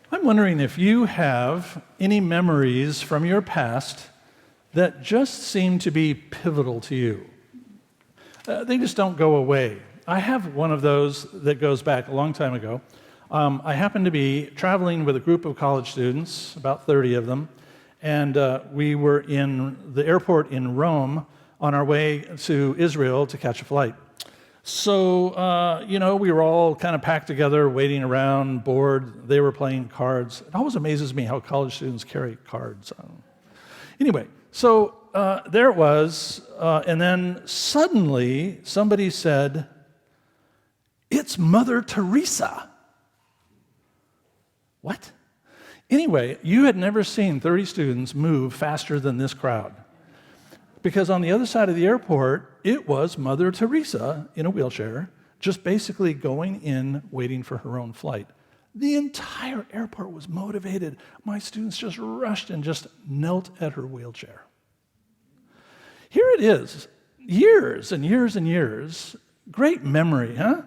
I'm wondering if you have any memories from your past that just seem to be pivotal to you. They just don't go away. I have one of those that goes back a long time ago. I happened to be traveling with a group of college students, about 30 of them, and we were in the airport in Rome on our way to Israel to catch a flight. So, we were all kind of packed together, waiting around, bored. They were playing cards. It always amazes me how college students carry cards. Anyway, so there it was, and then suddenly somebody said, "It's Mother Teresa." What? Anyway, you had never seen 30 students move faster than this crowd. Because on the other side of the airport, it was Mother Teresa in a wheelchair, just basically going in, waiting for her own flight. The entire airport was motivated. My students just rushed and just knelt at her wheelchair. Here it is, years and years and years, great memory, huh?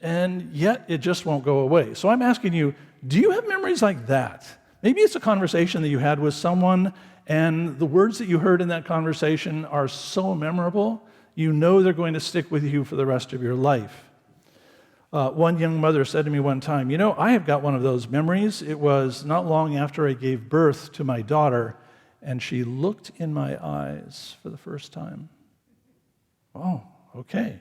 And yet it just won't go away. So I'm asking you, do you have memories like that? Maybe it's a conversation that you had with someone, and the words that you heard in that conversation are so memorable, you know they're going to stick with you for the rest of your life. One young mother said to me one time, I have got one of those memories. It was not long after I gave birth to my daughter, and she looked in my eyes for the first time. Oh, okay.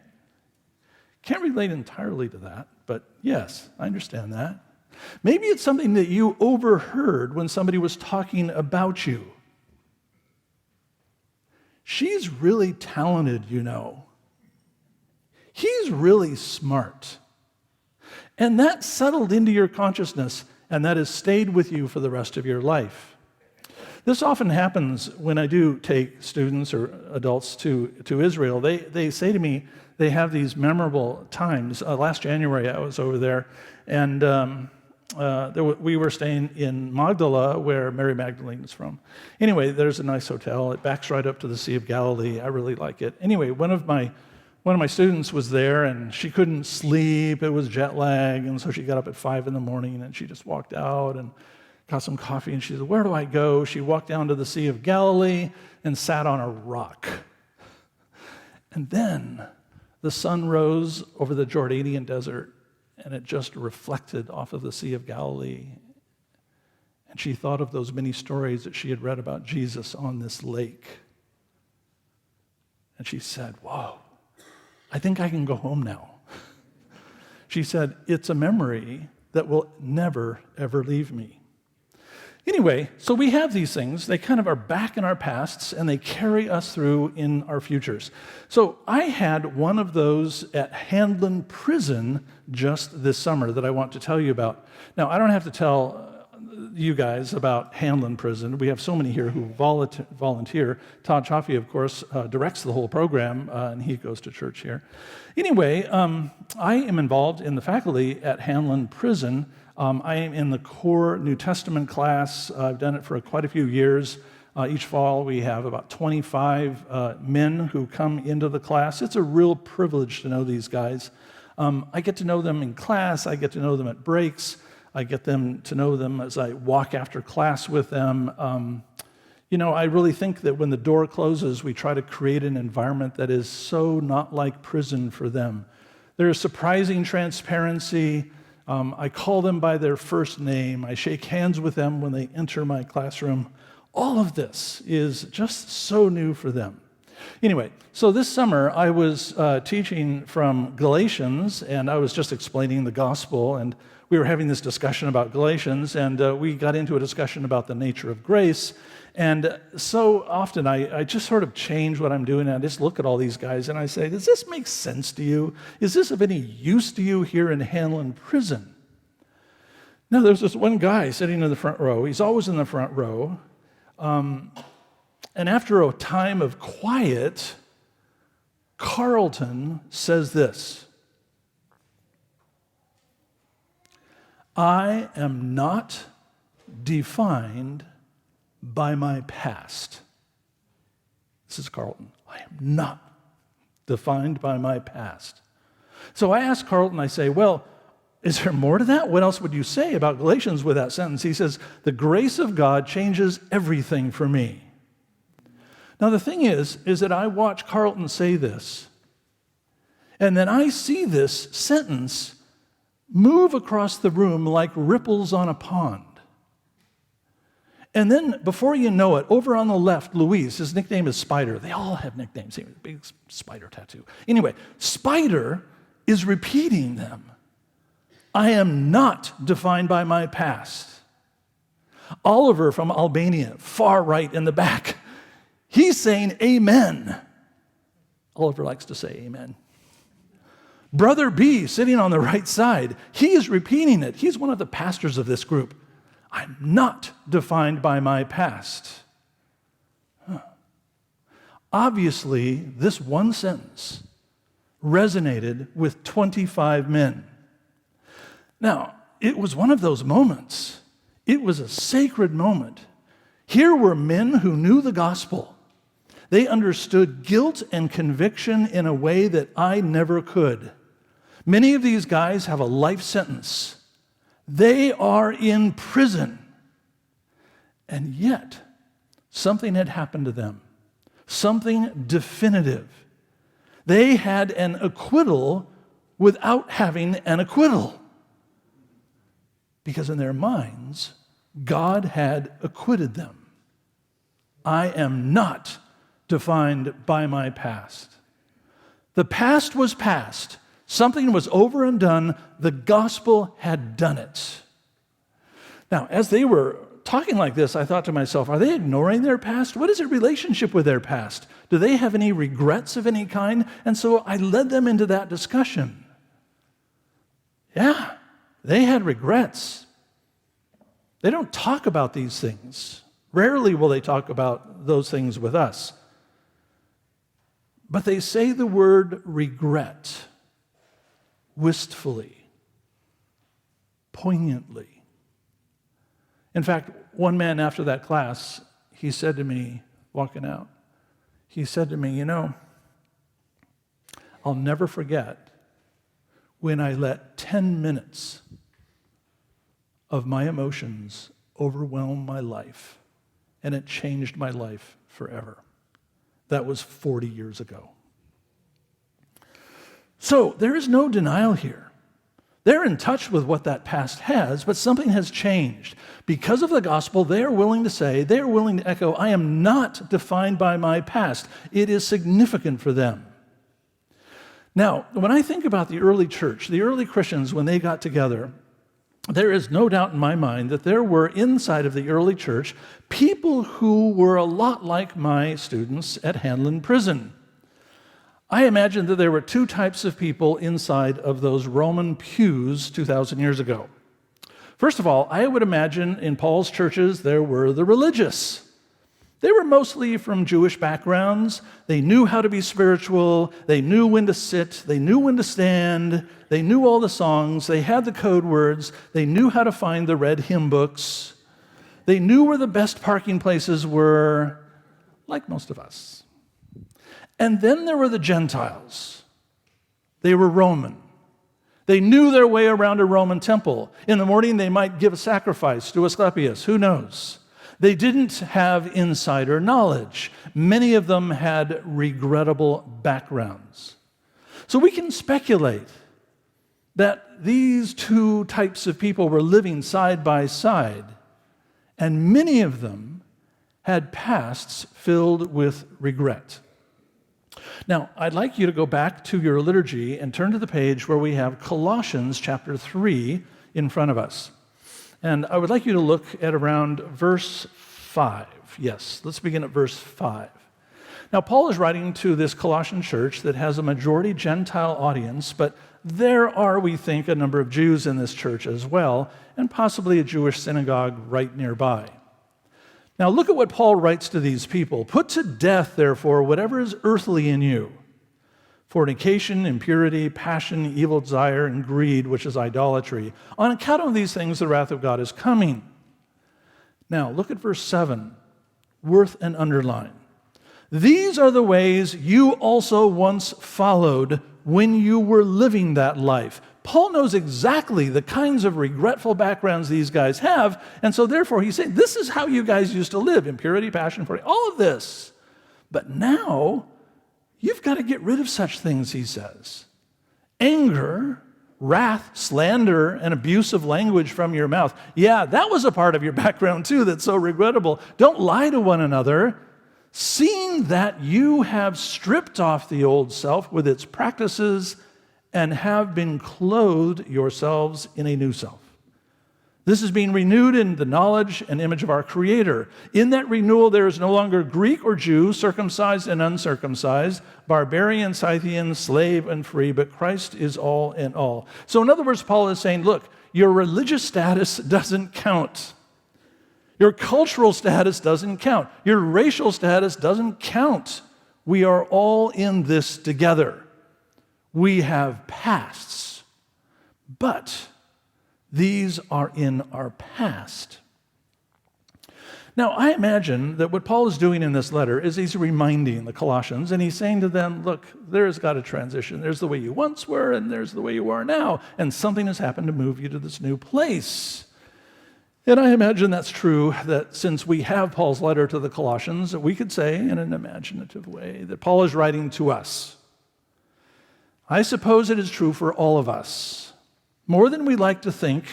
Can't relate entirely to that, but yes, I understand that. Maybe it's something that you overheard when somebody was talking about you. She's really talented, He's really smart. And that settled into your consciousness, and that has stayed with you for the rest of your life. This often happens when I do take students or adults to Israel. They say to me, they have these memorable times. Last January, I was over there, and we were staying in Magdala, where Mary Magdalene is from. Anyway, there's a nice hotel. It backs right up to the Sea of Galilee. I really like it. Anyway, one of my students was there, and she couldn't sleep. It was jet lag, and so she got up at 5 in the morning, and she just walked out and got some coffee, and she said, "Where do I go?" She walked down to the Sea of Galilee and sat on a rock. And then the sun rose over the Jordanian desert, and it just reflected off of the Sea of Galilee. And she thought of those many stories that she had read about Jesus on this lake. And she said, "Whoa, I think I can go home now." She said, "It's a memory that will never, ever leave me." Anyway, so we have these things. They kind of are back in our pasts, and they carry us through in our futures. So I had one of those at Handlin prison just this summer that I want to tell you about. Now, I don't have to tell you guys about Handlin prison. We have so many here who volunteer. Todd Chaffee, of course, directs the whole program, and he goes to church here. Anyway, I am involved in the faculty at Handlin prison. I am in the core New Testament class. I've done it for quite a few years. Each fall, we have about 25 men who come into the class. It's a real privilege to know these guys. I get to know them in class. I get to know them at breaks. I get to know them as I walk after class with them. I really think that when the door closes, we try to create an environment that is so not like prison for them. There is surprising transparency. I call them by their first name. I shake hands with them when they enter my classroom. All of this is just so new for them. Anyway, so this summer I was teaching from Galatians, and I was just explaining the gospel, and we were having this discussion about Galatians, and we got into a discussion about the nature of grace. And so often I just sort of change what I'm doing, and I just look at all these guys and I say, does this make sense to you? Is this of any use to you here in Handlin prison? Now, there's this one guy sitting in the front row. He's always in the front row. And after a time of quiet, Carlton says this: "I am not defined by my past." This is Carlton. "I am not defined by my past." So I asked Carlton, I say, well, Is there more to that? What else would you say about Galatians with that sentence? He says, the grace of God changes everything for me. Now, the thing is that I watch Carlton say this, and then I see this sentence move across the room like ripples on a pond. And then, before you know it, over on the left, Luis, his nickname is Spider. They all have nicknames. He has a big spider tattoo. Anyway, Spider is repeating them. I am not defined by my past. Oliver from Albania, far right in the back, he's saying amen. Oliver likes to say amen. Brother B, sitting on the right side, he is repeating it. He's one of the pastors of this group. I'm not defined by my past. Obviously, this one sentence resonated with 25 men. Now, it was one of those moments. It was a sacred moment. Here were men who knew the gospel. They understood guilt and conviction in a way that I never could. Many of these guys have a life sentence. They are in prison. And yet, something had happened to them. Something definitive. They had an acquittal without having an acquittal. Because in their minds, God had acquitted them. I am not defined by my past. The past was past. Something was over and done. The gospel had done it. Now, as they were talking like this, I thought to myself, are they ignoring their past? What is their relationship with their past? Do they have any regrets of any kind? And so I led them into that discussion. Yeah, they had regrets. They don't talk about these things. Rarely will they talk about those things with us. But they say the word regret wistfully, poignantly. In fact, one man after that class, he said to me, walking out, he said to me, I'll never forget when I let 10 minutes of my emotions overwhelm my life, and it changed my life forever. That was 40 years ago. So there is no denial here. They're in touch with what that past has, but something has changed. Because of the gospel, they are willing to say, they are willing to echo, I am not defined by my past. It is significant for them. Now, when I think about the early church, the early Christians, when they got together, there is no doubt in my mind that there were inside of the early church people who were a lot like my students at Handlin prison. I imagine that there were two types of people inside of those Roman pews 2,000 years ago. First of all, I would imagine in Paul's churches there were the religious. They were mostly from Jewish backgrounds. They knew how to be spiritual. They knew when to sit. They knew when to stand. They knew all the songs. They had the code words. They knew how to find the red hymn books. They knew where the best parking places were, like most of us. And then there were the Gentiles. They were Roman. They knew their way around a Roman temple. In the morning, they might give a sacrifice to Asclepius. Who knows? They didn't have insider knowledge. Many of them had regrettable backgrounds. So we can speculate that these two types of people were living side by side, and many of them had pasts filled with regret. Now, I'd like you to go back to your liturgy and turn to the page where we have Colossians chapter 3 in front of us. And I would like you to look at around verse 5. Yes, let's begin at verse 5. Now, Paul is writing to this Colossian church that has a majority Gentile audience, but there are, we think, a number of Jews in this church as well, and possibly a Jewish synagogue right nearby. Now, look at what Paul writes to these people. Put to death, therefore, whatever is earthly in you: fornication, impurity, passion, evil desire, and greed, which is idolatry. On account of these things, the wrath of God is coming. Now, look at verse 7, worth an underline. These are the ways you also once followed when you were living that life. Paul knows exactly the kinds of regretful backgrounds these guys have, and so therefore he's saying, this is how you guys used to live, impurity, passion, all of this. But now, you've got to get rid of such things, he says. Anger, wrath, slander, and abusive language from your mouth. Yeah, that was a part of your background too that's so regrettable. Don't lie to one another, seeing that you have stripped off the old self with its practices and have been clothed yourselves in a new self. This is being renewed in the knowledge and image of our Creator. In that renewal, there is no longer Greek or Jew, circumcised and uncircumcised, barbarian, Scythian, slave and free, but Christ is all in all. So in other words, Paul is saying, look, your religious status doesn't count. Your cultural status doesn't count. Your racial status doesn't count. We are all in this together. We have pasts, but these are in our past. Now, I imagine that what Paul is doing in this letter is he's reminding the Colossians, and he's saying to them, look, there's got a transition. There's the way you once were, and there's the way you are now, and something has happened to move you to this new place. And I imagine that's true, that since we have Paul's letter to the Colossians, we could say in an imaginative way that Paul is writing to us. I suppose it is true for all of us. More than we like to think,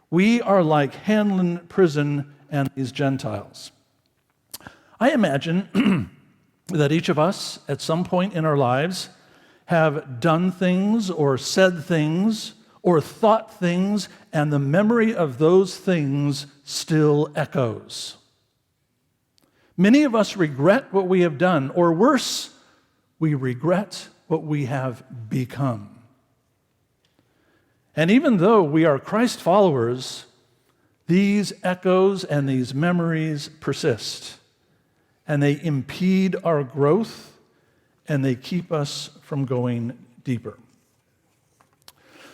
we are like Handlin prison and these Gentiles. I imagine that each of us, at some point in our lives, have done things or said things or thought things, and the memory of those things still echoes. Many of us regret what we have done, or worse, we regret what we have become. And even though we are Christ followers, these echoes and these memories persist, and they impede our growth, and they keep us from going deeper.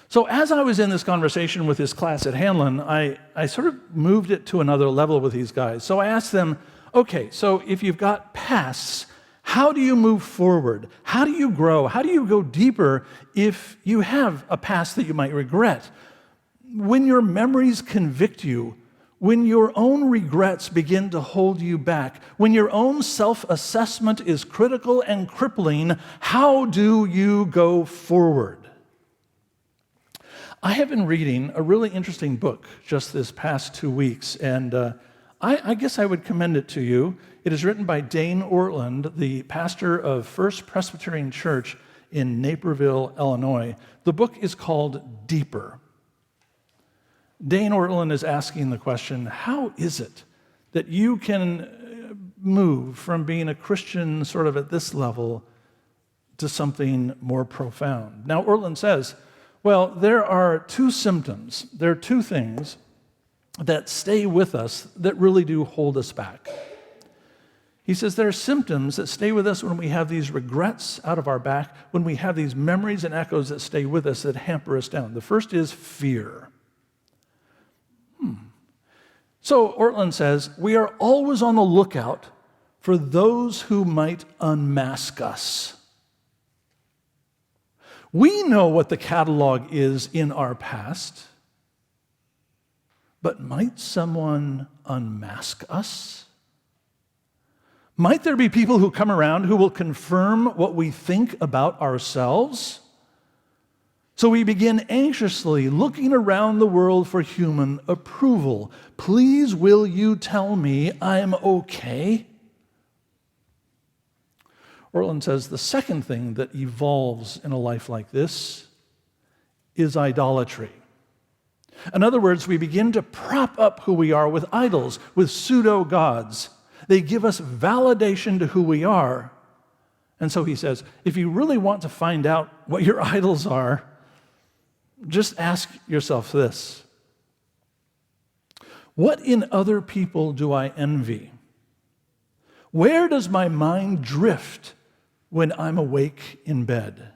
So as I was in this conversation with this class at Handlin, I sort of moved it to another level with these guys. So I asked them, okay, so if you've got pasts, how do you move forward? How do you grow? How do you go deeper if you have a past that you might regret? When your memories convict you, when your own regrets begin to hold you back, when your own self-assessment is critical and crippling, how do you go forward? I have been reading a really interesting book just this past 2 weeks, and I guess I would commend it to you. It is written by Dane Ortland, the pastor of First Presbyterian Church in Naperville, Illinois. The book is called Deeper. Dane Ortland is asking the question, how is it that you can move from being a Christian sort of at this level to something more profound? Now, Ortland says, well, there are two symptoms, there are two things that stay with us that really do hold us back. He says there are symptoms that stay with us when we have these regrets out of our back, when we have these memories and echoes that stay with us that hamper us down. The first is fear. So Ortland says, we are always on the lookout for those who might unmask us. We know what the catalog is in our past, but might someone unmask us? Might there be people who come around who will confirm what we think about ourselves? So we begin anxiously looking around the world for human approval. Please, will you tell me I'm okay? Ortland says the second thing that evolves in a life like this is idolatry. In other words, we begin to prop up who we are with idols, with pseudo-gods. They give us validation to who we are. And so he says, if you really want to find out what your idols are, just ask yourself this. What in other people do I envy? Where does my mind drift when I'm awake in bed?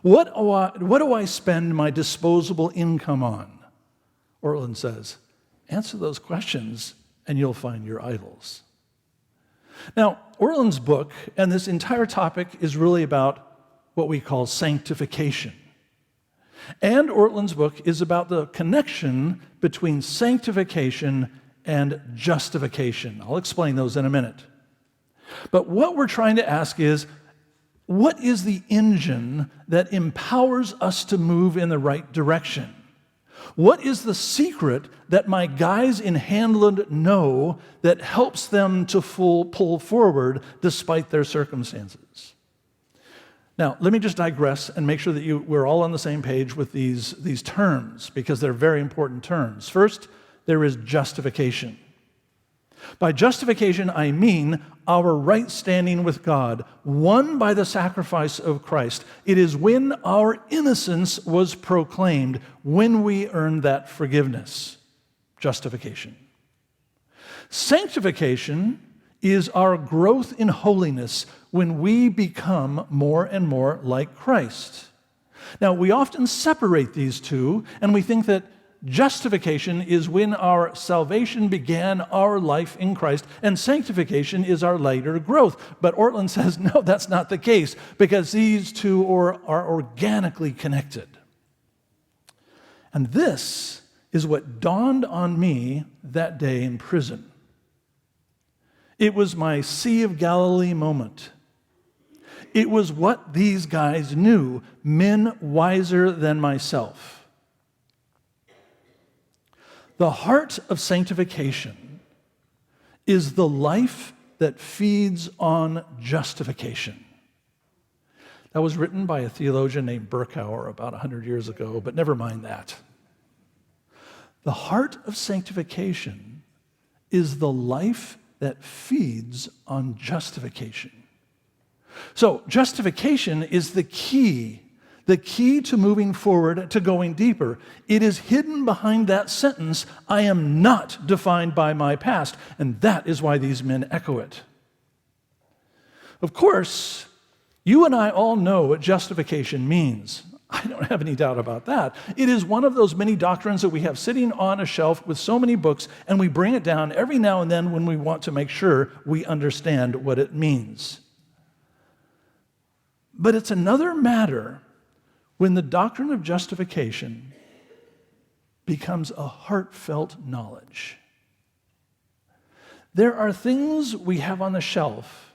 What do I spend my disposable income on? Ortland says, answer those questions and you'll find your idols. Now, Ortland's book and this entire topic is really about what we call sanctification. And Ortland's book is about the connection between sanctification and justification. I'll explain those in a minute. But what we're trying to ask is, what is the engine that empowers us to move in the right direction? What is the secret that my guys in Handlin know that helps them to pull forward despite their circumstances? Now, let me just digress and make sure that we're all on the same page with these terms, because they're very important terms. First, there is justification. By justification, I mean our right standing with God, won by the sacrifice of Christ. It is when our innocence was proclaimed, when we earned that forgiveness. Justification. Sanctification is our growth in holiness when we become more and more like Christ. Now, we often separate these two, and we think that justification is when our salvation began our life in Christ, and sanctification is our later growth. But Ortland says, no, that's not the case, because these two are organically connected. And this is what dawned on me that day in prison. It was my Sea of Galilee moment. It was what these guys knew, men wiser than myself. The heart of sanctification is the life that feeds on justification. That was written by a theologian named Burge about 100 years ago, but never mind that. The heart of sanctification is the life that feeds on justification. So justification is the key to moving forward, to going deeper. It is hidden behind that sentence, I am not defined by my past, and that is why these men echo it. Of course, you and I all know what justification means. I don't have any doubt about that. It is one of those many doctrines that we have sitting on a shelf with so many books, and we bring it down every now and then when we want to make sure we understand what it means. But it's another matter when the doctrine of justification becomes a heartfelt knowledge. There are things we have on the shelf,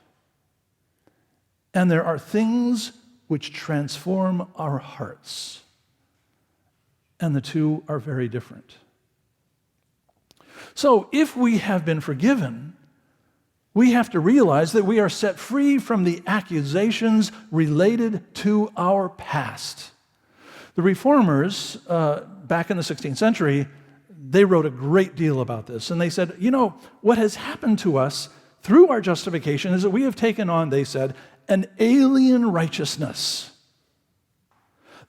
and there are things which transform our hearts. And the two are very different. So if we have been forgiven, we have to realize that we are set free from the accusations related to our past. The Reformers, back in the 16th century, they wrote a great deal about this. And they said, what has happened to us through our justification is that we have taken on, they said, an alien righteousness.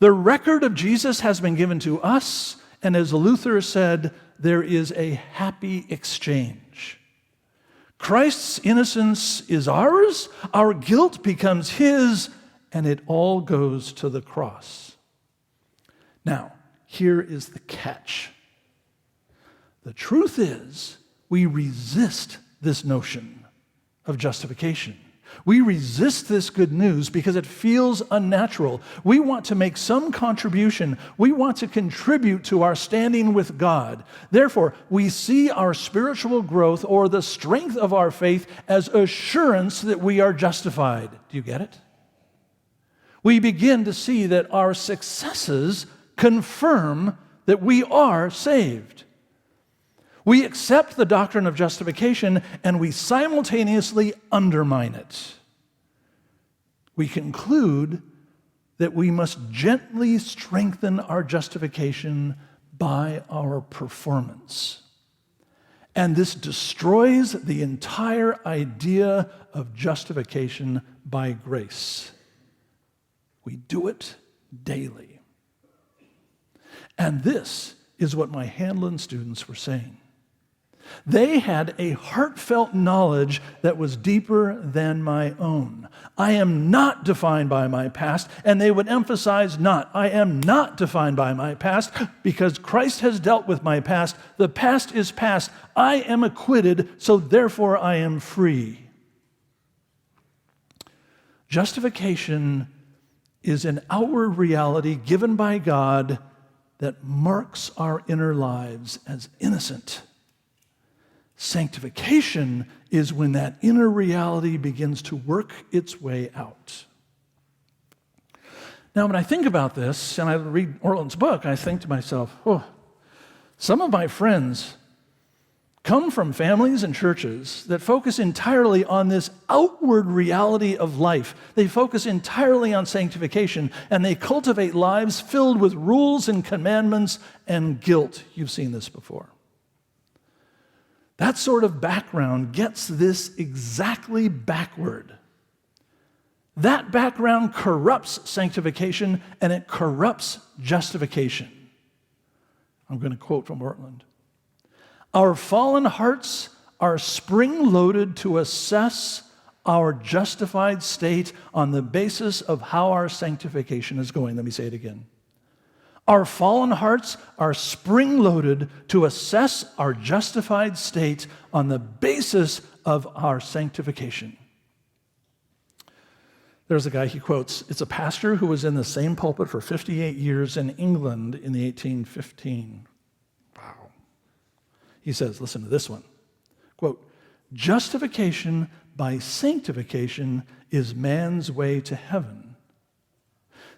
The record of Jesus has been given to us, and as Luther said, there is a happy exchange. Christ's innocence is ours, our guilt becomes his, and it all goes to the cross. Now, here is the catch. The truth is, we resist this notion of justification. We resist this good news because it feels unnatural. We want to make some contribution. We want to contribute to our standing with God. Therefore, we see our spiritual growth or the strength of our faith as assurance that we are justified. Do you get it? We begin to see that our successes confirm that we are saved. We accept the doctrine of justification and we simultaneously undermine it. We conclude that we must gently strengthen our justification by our performance. And this destroys the entire idea of justification by grace. We do it daily. And this is what my Handlin students were saying. They had a heartfelt knowledge that was deeper than my own. I am not defined by my past, and they would emphasize not. I am not defined by my past because Christ has dealt with my past. The past is past. I am acquitted, so therefore I am free. Justification is an outward reality given by God that marks our inner lives as innocent. Sanctification is when that inner reality begins to work its way out. Now, when I think about this, and I read Orland's book, I think to myself, some of my friends come from families and churches that focus entirely on this outward reality of life. They focus entirely on sanctification, and they cultivate lives filled with rules and commandments and guilt. You've seen this before. That sort of background gets this exactly backward. That background corrupts sanctification, and it corrupts justification. I'm going to quote from Ortland. Our fallen hearts are spring-loaded to assess our justified state on the basis of how our sanctification is going. Let me say it again. Our fallen hearts are spring-loaded to assess our justified state on the basis of our sanctification. There's a guy he quotes. It's a pastor who was in the same pulpit for 58 years in England in the 1815. Wow. He says, listen to this one. Quote, justification by sanctification is man's way to heaven.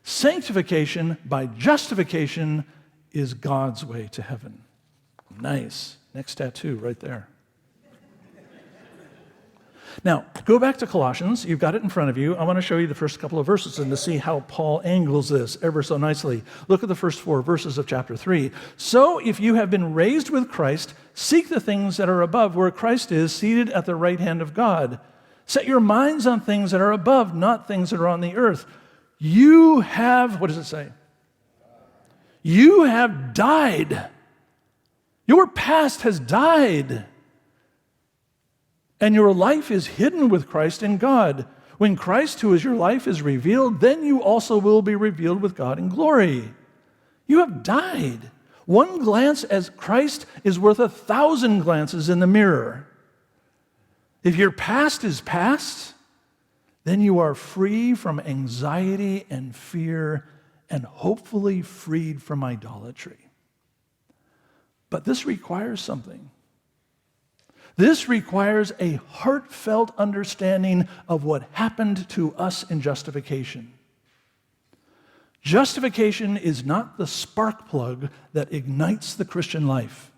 Sanctification by justification is God's way to heaven. Nice. Next tattoo right there. Now, go back to Colossians. You've got it in front of you. I want to show you the first couple of verses and to see how Paul angles this ever so nicely. Look at the first 4 verses of chapter 3. So, if you have been raised with Christ, seek the things that are above, where Christ is, seated at the right hand of God. Set your minds on things that are above, not things that are on the earth. You have, what does it say? You have died. Your past has died. And your life is hidden with Christ in God. When Christ, who is your life, is revealed, then you also will be revealed with God in glory. You have died. One glance at Christ is worth 1,000 glances in the mirror. If your past is past, then you are free from anxiety and fear and hopefully freed from idolatry. But this requires something. This requires a heartfelt understanding of what happened to us in justification. Justification is not the spark plug that ignites the Christian life.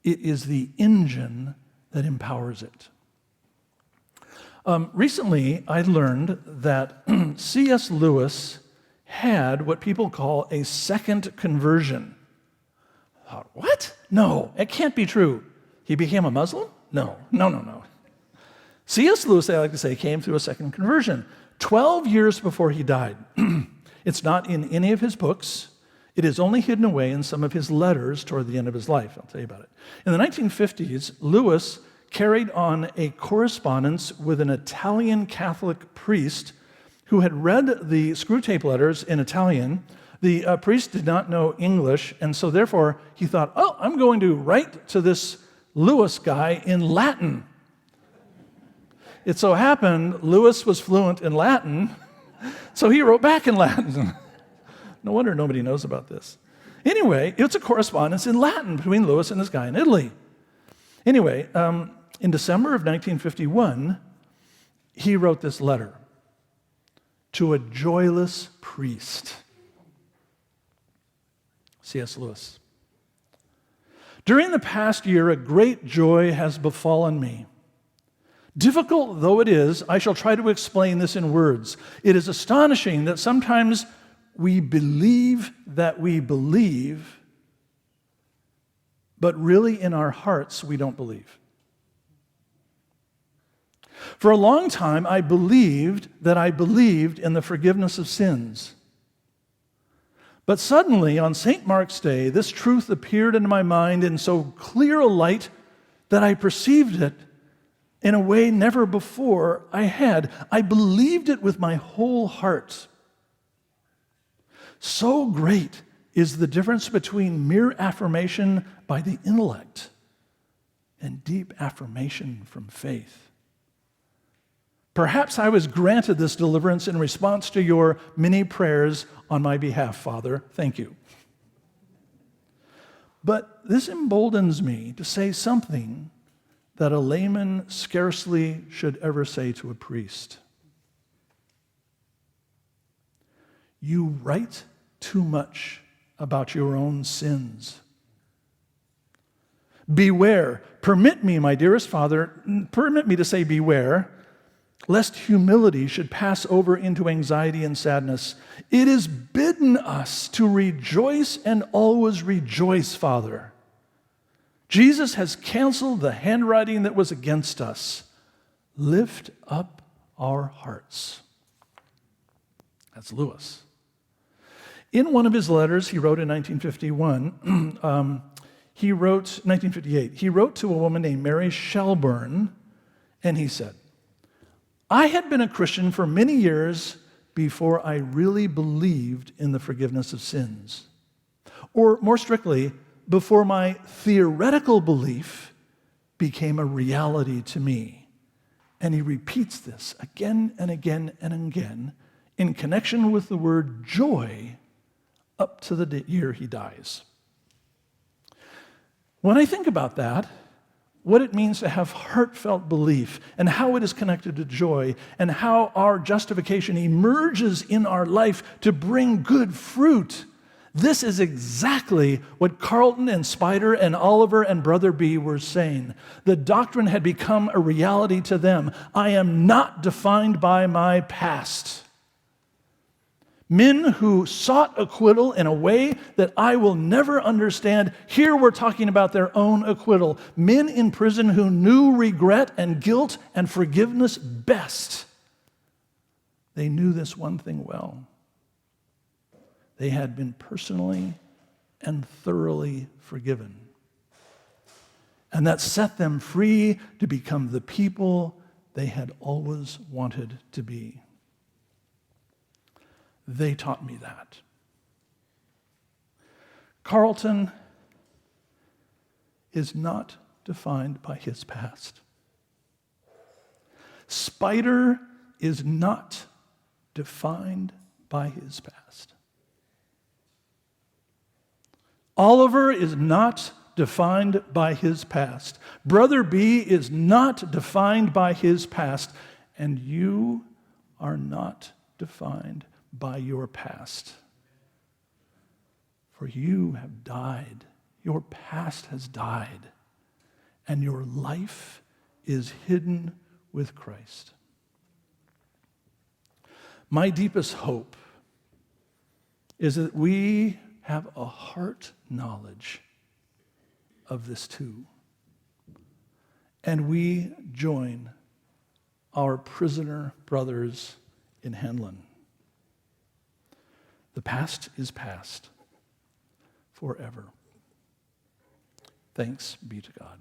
It is the engine that empowers it. Recently, I learned that C.S. Lewis had what people call a second conversion. What? No, it can't be true. He became a Muslim? No. C.S. Lewis, I like to say, came through a second conversion 12 years before he died. It's not in any of his books. It is only hidden away in some of his letters toward the end of his life. I'll tell you about it. In the 1950s, Lewis carried on a correspondence with an Italian Catholic priest who had read the Screwtape letters in Italian. The priest did not know English, and so therefore he thought, I'm going to write to this Lewis guy in Latin. It so happened Lewis was fluent in Latin, so he wrote back in Latin. No wonder nobody knows about this. Anyway, it's a correspondence in Latin between Lewis and this guy in Italy. Anyway, in December of 1951, he wrote this letter to a joyless priest. C.S. Lewis. During the past year, a great joy has befallen me. Difficult though it is, I shall try to explain this in words. It is astonishing that sometimes we believe that we believe, but really in our hearts we don't believe. For a long time, I believed that I believed in the forgiveness of sins. But suddenly, on St. Mark's Day, this truth appeared in my mind in so clear a light that I perceived it in a way never before I had. I believed it with my whole heart. So great is the difference between mere affirmation by the intellect and deep affirmation from faith. Perhaps I was granted this deliverance in response to your many prayers on my behalf, Father. Thank you. But this emboldens me to say something that a layman scarcely should ever say to a priest. You write too much about your own sins. Beware. Permit me, my dearest Father, permit me to say beware, lest humility should pass over into anxiety and sadness. It is bidden us to rejoice and always rejoice, Father. Jesus has canceled the handwriting that was against us. Lift up our hearts. That's Lewis. In one of his letters he wrote in 1951, he wrote to a woman named Mary Shelburne, and he said, I had been a Christian for many years before I really believed in the forgiveness of sins. Or more strictly, before my theoretical belief became a reality to me. And he repeats this again and again and again in connection with the word joy up to the year he dies. When I think about that, what it means to have heartfelt belief and how it is connected to joy and how our justification emerges in our life to bring good fruit, this is exactly what Carlton and Spider and Oliver and Brother B were saying. The doctrine had become a reality to them. I am not defined by my past. Men who sought acquittal in a way that I will never understand. Here we're talking about their own acquittal. Men in prison who knew regret and guilt and forgiveness best. They knew this one thing well. They had been personally and thoroughly forgiven. And that set them free to become the people they had always wanted to be. They taught me that. Carlton is not defined by his past. Spider is not defined by his past. Oliver is not defined by his past. Brother B is not defined by his past. And you are not defined by your past. For you have died. Your past has died. And your life is hidden with Christ. My deepest hope is that we have a heart knowledge of this too. And we join our prisoner brothers in Handlin. The past is past forever. Thanks be to God.